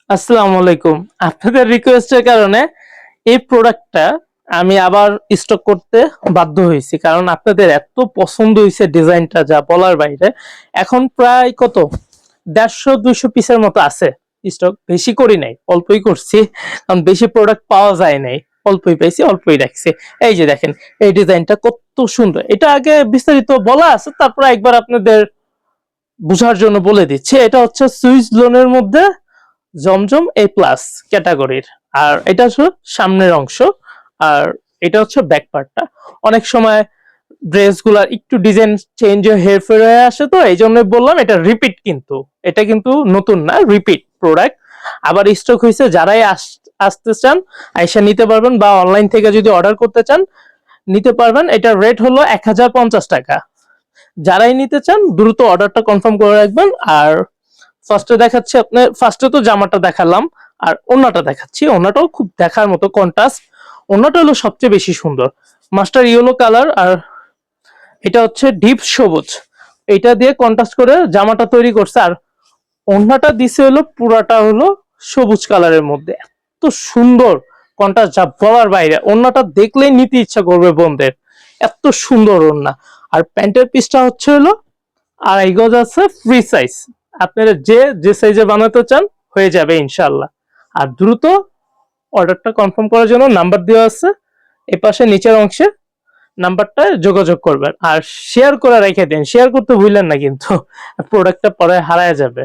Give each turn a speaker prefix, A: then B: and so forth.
A: আসসালামু আলাইকুম। আপনাদের রিকোয়েস্টের কারণে এই প্রোডাক্টটা আমি আবার স্টক করতে বাধ্য হয়েছি, কারণ আপনাদের এত পছন্দ হয়েছে ডিজাইনটা যা বলার বাইরে। এখন প্রায় কত 150-200 পিসের মতো আছে স্টক, বেশি করি নাই, অল্পই করছি, কারণ বেশি প্রোডাক্ট পাওয়া যায় নাই, অল্পই পাইছি, অল্পই রাখছি। এই যে দেখেন, এই ডিজাইনটা কত সুন্দর, এটা আগে বিস্তারিত বলা আছে, তারপর একবার আপনাদের বুঝার জন্য বলে দিচ্ছি। এটা হচ্ছে সুইস লোনের মধ্যে জমজম এ প্লাস ক্যাটাগরির, আর এটা হচ্ছে সামনের অংশ, আর এটা হচ্ছে ব্যাক পার্টটা। অনেক সময় ড্রেস গুলার একটু ডিজাইন চেঞ্জ হেরফের হয়ে আসে, তো এই জন্য বললাম এটা রিপিট, কিন্তু এটা কিন্তু নতুন না, রিপিট প্রোডাক্ট। আবার স্টক হয়েছে, যারাই আসতে চান আইসা নিতে পারবেন, বা অনলাইন থেকে যদি অর্ডার করতে চান নিতে পারবেন। এটার রেট হলো 1050 টাকা। যারাই নিতে চান দ্রুত অর্ডারটা কনফার্ম করে রাখবেন। আর ফার্স্টে দেখাচ্ছি, আপনার ফার্স্টে তো জামাটা দেখালাম, আর ওন্নাটা দেখাচ্ছি। ওন্নাটাও খুব দেখার মতো কন্ট্রাস্ট, ওন্নাটা হলো সবচেয়ে বেশি সুন্দর, মাস্টার ইয়েলো কালার, আর এটা হচ্ছে ডিপ সবুজ। এটা দিয়ে কন্ট্রাস্ট করে জামাটা তৈরি করছে। আর ওন্নাটা দিছে হলো পুরাটা হলো সবুজ কালারের মধ্যে, এত সুন্দর কন্ট্রাস্ট যা বলার বাইরে। ওন্নাটা দেখলেই নিতে ইচ্ছা করবে বোনদের, এত সুন্দর ওন্না। আর প্যান্টের পিসটা হচ্ছে হলো 2.5 গজ আছে, ফ্রি সাইজ। আপনারা যে যে সাইজে বানাতে চান হয়ে যাবে ইনশাল্লাহ। আর দ্রুত অর্ডারটা কনফার্ম করার জন্য নাম্বার দেওয়া আছে এই পাশে নিচের অংশে, নাম্বারটা যোগাযোগ করবেন। আর শেয়ার করে রেখে দিন, শেয়ার করতে ভুললেন না কিন্তু, প্রোডাক্টটা পরে হারায় যাবে।